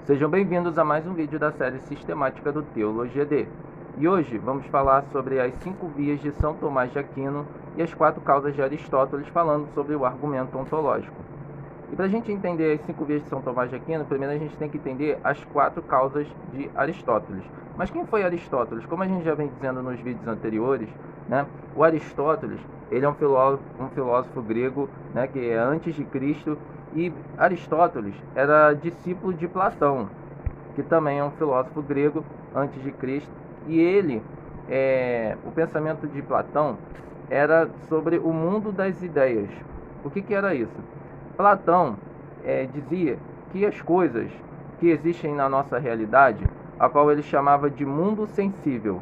Sejam bem-vindos a mais um vídeo da série sistemática do Teologia D. E hoje vamos falar sobre as 5 vias de São Tomás de Aquino e as 4 causas de Aristóteles, falando sobre o argumento ontológico. E para a gente entender as 5 vias de São Tomás de Aquino, primeiro a gente tem que entender as 4 causas de Aristóteles. Mas quem foi Aristóteles? Como a gente já vem dizendo nos vídeos anteriores, né, o Aristóteles ele é um filósofo grego, né, que é antes de Cristo. E Aristóteles era discípulo de Platão, que também é um filósofo grego antes de Cristo. E o pensamento de Platão era sobre o mundo das ideias. O que era isso? Platão dizia que as coisas que existem na nossa realidade, a qual ele chamava de mundo sensível,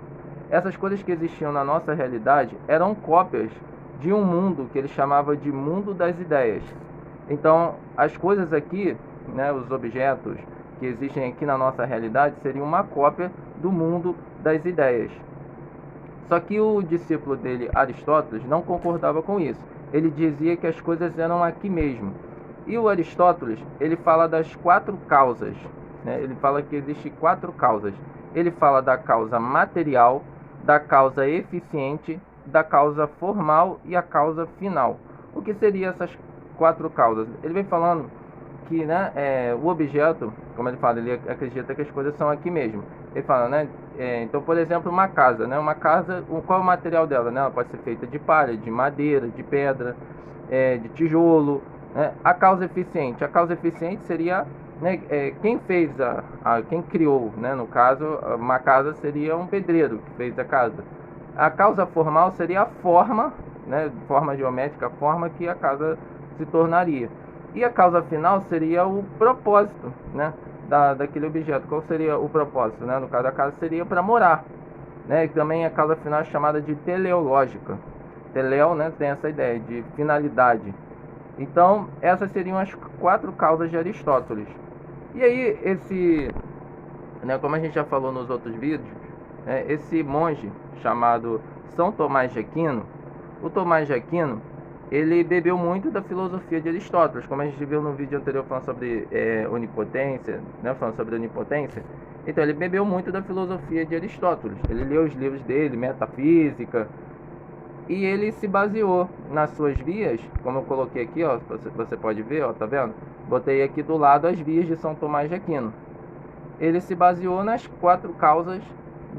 essas coisas que existiam na nossa realidade eram cópias de um mundo que ele chamava de mundo das ideias. Então, as coisas aqui, né, os objetos que existem aqui na nossa realidade, seriam uma cópia do mundo das ideias. Só que o discípulo dele, Aristóteles, não concordava com isso. Ele dizia que as coisas eram aqui mesmo. E o Aristóteles, ele fala das 4 causas, né? Ele fala que existem 4 causas. Ele fala da causa material, da causa eficiente, da causa formal e a causa final. O que seriam essas 4 causas? Ele vem falando que, né, o objeto, como ele fala, ele acredita que as coisas são aqui mesmo. Ele fala, né, então, por exemplo, uma casa, né, qual é o material dela, né? Ela pode ser feita de palha, de madeira, de pedra, de tijolo, né? A causa eficiente seria, né, quem fez quem criou, né, no caso, uma casa seria um pedreiro que fez a casa. A causa formal seria a forma, né, forma geométrica, a forma que a casa se tornaria. E a causa final seria o propósito, né, daquele objeto. Qual seria o propósito, né? No caso da casa seria para morar, né? E também a causa final é chamada de teleológica. Teleo, né, tem essa ideia de finalidade. Então, essas seriam as 4 causas de Aristóteles. E aí, né, como a gente já falou nos outros vídeos, esse monge chamado São Tomás de Aquino, o Tomás de Aquino, ele bebeu muito da filosofia de Aristóteles, como a gente viu no vídeo anterior falando sobre onipotência, né, Então ele bebeu muito da filosofia de Aristóteles. Ele leu os livros dele, Metafísica, e ele se baseou nas suas vias, como eu coloquei aqui, ó, você pode ver, ó, tá vendo? Botei aqui do lado as vias de São Tomás de Aquino. Ele se baseou nas 4 causas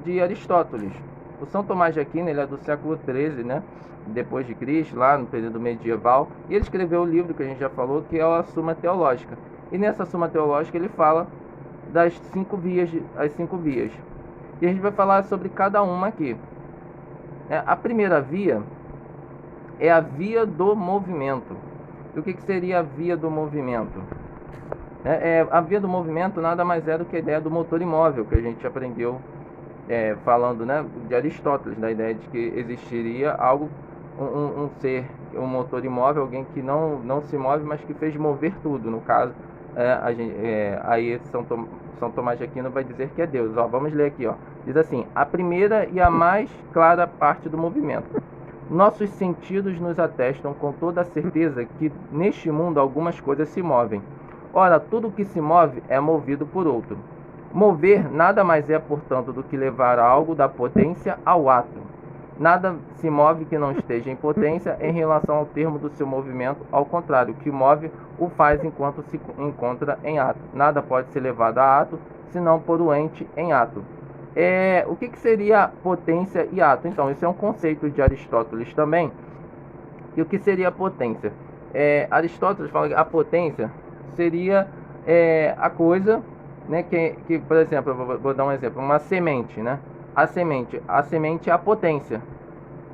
de Aristóteles. O São Tomás de Aquino, ele é do século XIII, né, depois de Cristo, lá no período medieval, e ele escreveu o livro que a gente já falou, que é a Suma Teológica. E nessa Suma Teológica ele fala das 5 vias, as 5 vias. E a gente vai falar sobre cada uma aqui. A primeira via é a via do movimento. E o que seria a via do movimento? A via do movimento nada mais é do que a ideia do motor imóvel, que a gente aprendeu falando, né, de Aristóteles, da ideia de que existiria algo, um ser, um motor imóvel, alguém que não se move, mas que fez mover tudo. No caso, aí São Tomás de Aquino vai dizer que é Deus. Ó, vamos ler aqui, ó. Diz assim: a primeira e a mais clara parte do movimento. Nossos sentidos nos atestam com toda a certeza que neste mundo algumas coisas se movem. Ora, tudo que se move é movido por outro. Mover nada mais é, portanto, do que levar algo da potência ao ato. Nada se move que não esteja em potência em relação ao termo do seu movimento. Ao contrário, o que move o faz enquanto se encontra em ato. Nada pode ser levado a ato, senão por o ente em ato. O que seria potência e ato? Então, isso é um conceito de Aristóteles também. E o que seria potência? Aristóteles fala que a potência seria a coisa, né, que por exemplo, eu vou dar um exemplo, uma semente, né? A semente é a potência.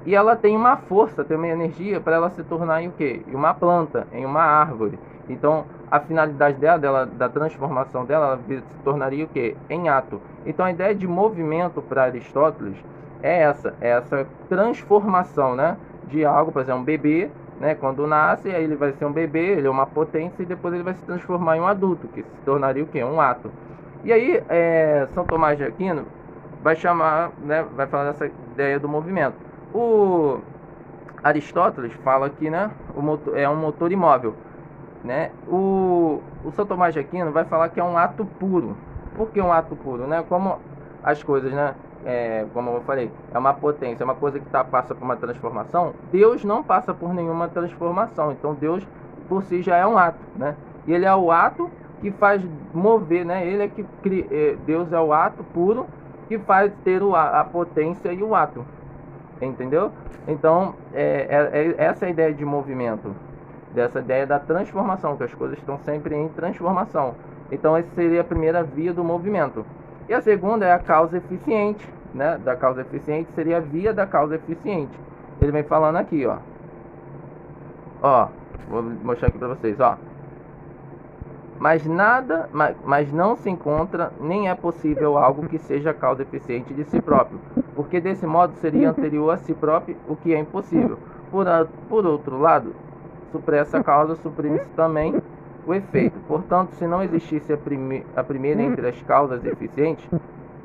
E ela tem uma força, tem uma energia para ela se tornar em o quê? Em uma planta, em uma árvore. Então, a finalidade dela, da transformação dela, ela se tornaria o quê? Em ato. Então, a ideia de movimento para Aristóteles é essa transformação, né, de algo, por exemplo, um bebê, né, quando nasce, aí ele vai ser um bebê, ele é uma potência, e depois ele vai se transformar em um adulto, que se tornaria o quê? Um ato. E aí, São Tomás de Aquino vai chamar, né, vai falar dessa ideia do movimento. O Aristóteles fala que, né, é um motor imóvel. né? O São Tomás de Aquino vai falar que é um ato puro. Por que um ato puro, né? Como as coisas, né? Como eu falei, é uma potência, é uma coisa que passa por uma transformação. Deus não passa por nenhuma transformação. Então Deus por si já é um ato, né? E ele é o ato que faz mover, né? Ele é que cria, Deus é o ato puro que faz ter a potência e o ato, entendeu? Então essa é a ideia de movimento, dessa ideia da transformação, que as coisas estão sempre em transformação. Então essa seria a primeira via do movimento. E a segunda é a causa eficiente, né? Da causa eficiente seria a via da causa eficiente. Ele vem falando aqui, ó, vou mostrar aqui para vocês, ó. Mas não se encontra, nem é possível algo que seja causa eficiente de si próprio, porque desse modo seria anterior a si próprio, o que é impossível. Por outro lado, supressa causa, suprime-se também o efeito. Portanto, se não existisse a primeira entre as causas eficientes,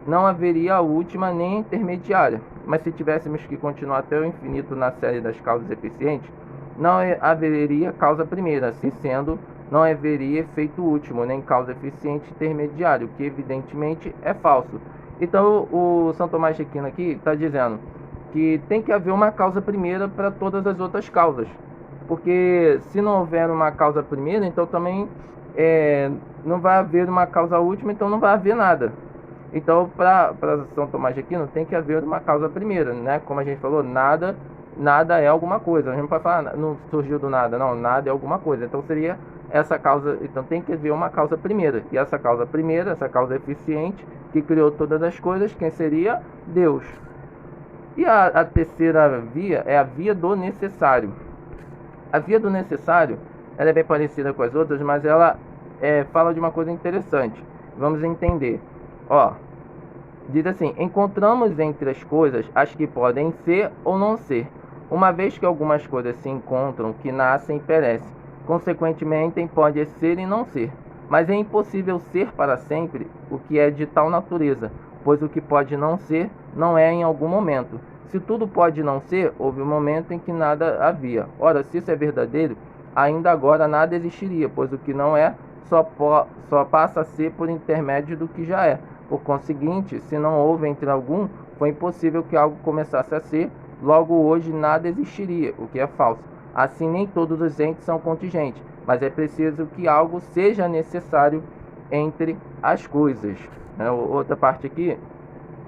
não haveria a última nem a intermediária. Mas se tivéssemos que continuar até o infinito na série das causas eficientes, não haveria causa primeira, assim sendo, não haveria efeito último, nem causa eficiente intermediário, que evidentemente é falso. Então o São Tomás de Aquino aqui está dizendo que tem que haver uma causa primeira para todas as outras causas. Porque se não houver uma causa primeira, então também não vai haver uma causa última, então não vai haver nada. Então para São Tomás de Aquino tem que haver uma causa primeira, né? Como a gente falou, nada é alguma coisa. A gente não pode falar, não surgiu do nada, não, nada é alguma coisa. Então seria essa causa, então tem que haver uma causa primeira. E essa causa primeira, essa causa eficiente, que criou todas as coisas, quem seria? Deus. E a terceira via é a via do necessário. A via do necessário, ela é bem parecida com as outras, mas ela fala de uma coisa interessante. Vamos entender. Ó, diz assim: encontramos entre as coisas as que podem ser ou não ser, uma vez que algumas coisas se encontram que nascem e perecem, consequentemente podem ser e não ser. Mas é impossível ser para sempre o que é de tal natureza, pois o que pode não ser, não é em algum momento. Se tudo pode não ser, houve um momento em que nada havia. Ora, se isso é verdadeiro, ainda agora nada existiria, pois o que não é, só passa a ser por intermédio do que já é. Por conseguinte, se não houve entre algum, foi impossível que algo começasse a ser, logo hoje nada existiria, o que é falso. Assim, nem todos os entes são contingentes, mas é preciso que algo seja necessário entre as coisas. Outra parte aqui,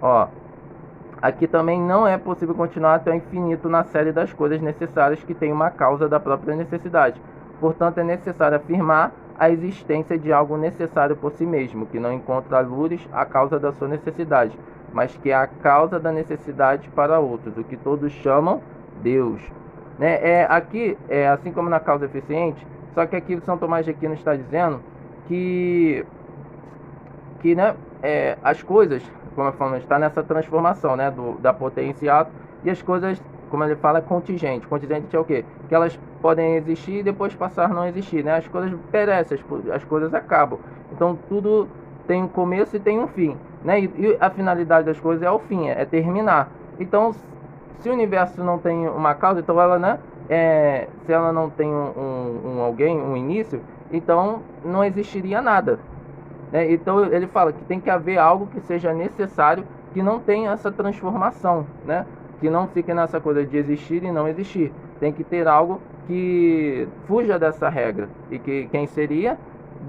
ó. Aqui também não é possível continuar até o infinito na série das coisas necessárias que tem uma causa da própria necessidade. Portanto, é necessário afirmar a existência de algo necessário por si mesmo, que não encontra lures a causa da sua necessidade, mas que é a causa da necessidade para outros, o que todos chamam Deus. Aqui, assim como na causa eficiente, só que aqui São Tomás de Aquino está dizendo que as coisas, como eu falo, está nessa transformação, né, da potência e ato, e as coisas, como ele fala, é contingente. Contingente é o quê? Que elas podem existir e depois passar a não existir, né? As coisas perecem, as coisas acabam. Então tudo tem um começo e tem um fim, né? E a finalidade das coisas é o fim, é terminar. Então, se o universo não tem uma causa, então ela, né, se ela não tem um início, então não existiria nada. Então ele fala que tem que haver algo que seja necessário, que não tenha essa transformação, né? Que não fique nessa coisa de existir e não existir. Tem que ter algo que fuja dessa regra. E que quem seria?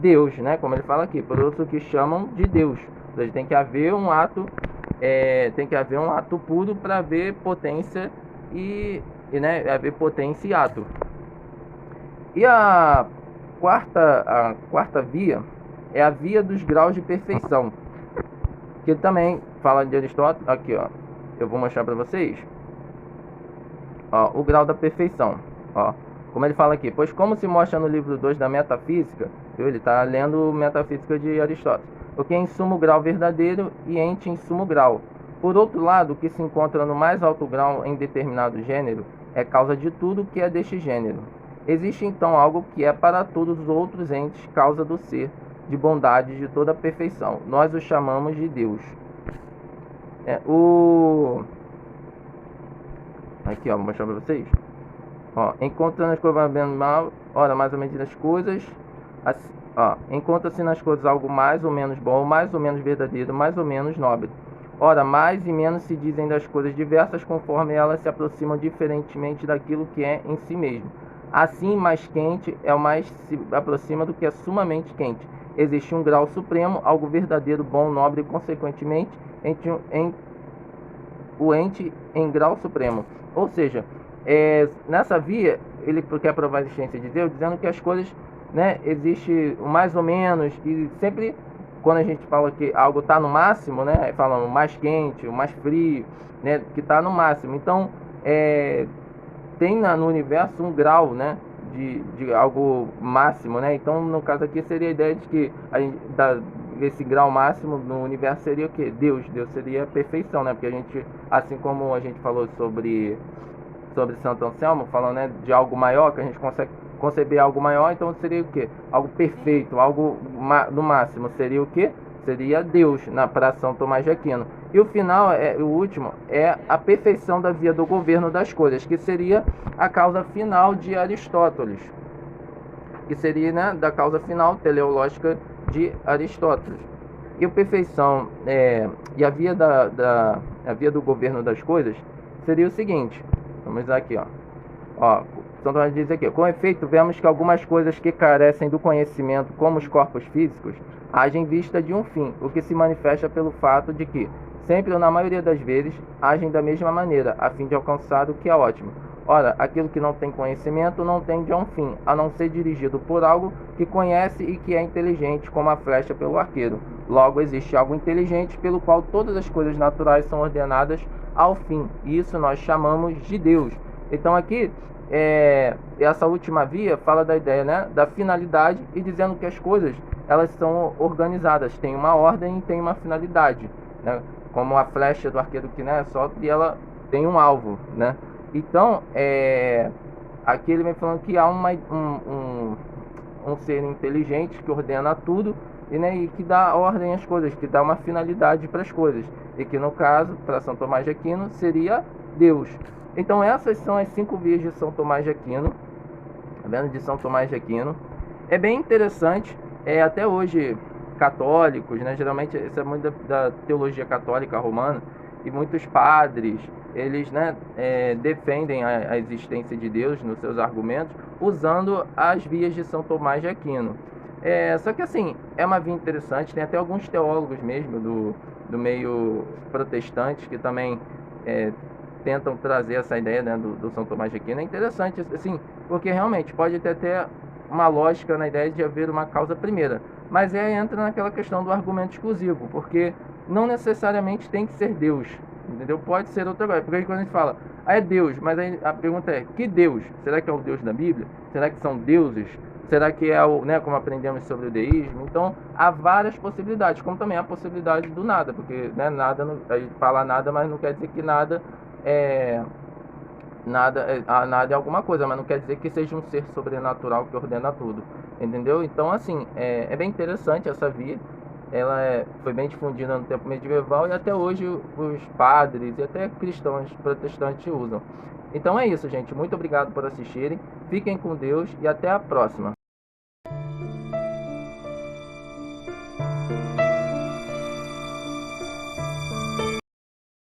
Deus, né? Como ele fala aqui, por outros que chamam de Deus. Ou seja, tem que haver um ato, puro para haver potência né, haver potência e ato. E a quarta via é a via dos graus de perfeição, que ele também fala de Aristóteles. Aqui, ó, eu vou mostrar para vocês, ó, o grau da perfeição, ó, como ele fala aqui: pois como se mostra no livro 2 da Metafísica, ele está lendo Metafísica de Aristóteles, o que é em sumo grau verdadeiro e ente em sumo grau. Por outro lado, o que se encontra no mais alto grau em determinado gênero é causa de tudo que é deste gênero. Existe então algo que é para todos os outros entes causa do ser, de bondade, de toda a perfeição. Nós o chamamos de Deus. Aqui, ó, vou mostrar para vocês. Ó, encontra nas coisas bem mal, ora, mais ou menos das coisas. Ó, encontra-se nas coisas algo mais ou menos bom, mais ou menos verdadeiro, mais ou menos nobre. Ora, mais e menos se dizem das coisas diversas, conforme elas se aproximam diferentemente daquilo que é em si mesmo. Assim, mais quente é o mais se aproxima do que é sumamente quente. Existe um grau supremo, algo verdadeiro, bom, nobre, e consequentemente, o ente em grau supremo. Ou seja, nessa via, ele quer provar a existência de Deus, dizendo que as coisas, né, existe o mais ou menos, e sempre quando a gente fala que algo está no máximo, né, falando o mais quente, o mais frio, né, que está no máximo. Então, tem no universo um grau, né, de algo máximo, né? Então, no caso aqui, seria a ideia de que esse grau máximo no universo seria o quê? Deus. Deus seria a perfeição, né? Porque a gente, assim como a gente falou sobre Santo Anselmo, falando, né, de algo maior, que a gente consegue conceber algo maior, então seria o quê? Algo perfeito, algo no máximo. Seria o quê? Seria Deus, para São Tomás de Aquino. E o final, o último, é a perfeição da via do governo das coisas, que seria a causa final de Aristóteles, que seria, né, da causa final teleológica de Aristóteles. E a perfeição e a via a via do governo das coisas seria o seguinte. Vamos usar aqui, ó, São Tomás diz aqui: com efeito, vemos que algumas coisas que carecem do conhecimento, como os corpos físicos, agem em vista de um fim, o que se manifesta pelo fato de que, sempre ou na maioria das vezes, agem da mesma maneira, a fim de alcançar o que é ótimo. Ora, aquilo que não tem conhecimento não tende a um fim, a não ser dirigido por algo que conhece e que é inteligente, como a flecha pelo arqueiro. Logo, existe algo inteligente pelo qual todas as coisas naturais são ordenadas ao fim, e isso nós chamamos de Deus. Então aqui, essa última via fala da ideia, né, da finalidade, e dizendo que as coisas, elas são organizadas, tem uma ordem e tem uma finalidade, né, como a flecha do arqueiro que, né, solta e ela tem um alvo, né. Então, aqui ele vem falando que há um ser inteligente que ordena tudo e que dá ordem às coisas, que dá uma finalidade para as coisas, e que no caso, para São Tomás de Aquino, seria Deus. Então essas são as 5 vias de São Tomás de Aquino, tá vendo? De São Tomás de Aquino. É bem interessante, até hoje católicos, né? Geralmente isso é muito da teologia católica romana, e muitos padres, eles, né, defendem a existência de Deus nos seus argumentos, usando as vias de São Tomás de Aquino. Só que assim, é uma via interessante, tem até alguns teólogos mesmo do meio protestante que também tentam trazer essa ideia, né, do São Tomás de Aquino. É interessante, assim, porque realmente pode ter uma lógica na ideia de haver uma causa primeira, mas entra naquela questão do argumento exclusivo, porque não necessariamente tem que ser Deus, entendeu? Pode ser outra coisa, porque quando a gente fala, é Deus, mas aí a pergunta é, que Deus? Será que é o Deus da Bíblia? Será que são deuses? Será que é né, como aprendemos sobre o deísmo? Então, há várias possibilidades, como também há a possibilidade do nada, porque, né, nada, a gente fala nada, mas não quer dizer que nada nada é alguma coisa, mas não quer dizer que seja um ser sobrenatural que ordena tudo, entendeu? Então, assim, é bem interessante essa via. Ela foi bem difundida no tempo medieval e até hoje os padres e até cristãos protestantes usam. Então é isso, gente. Muito obrigado por assistirem. Fiquem com Deus e até a próxima.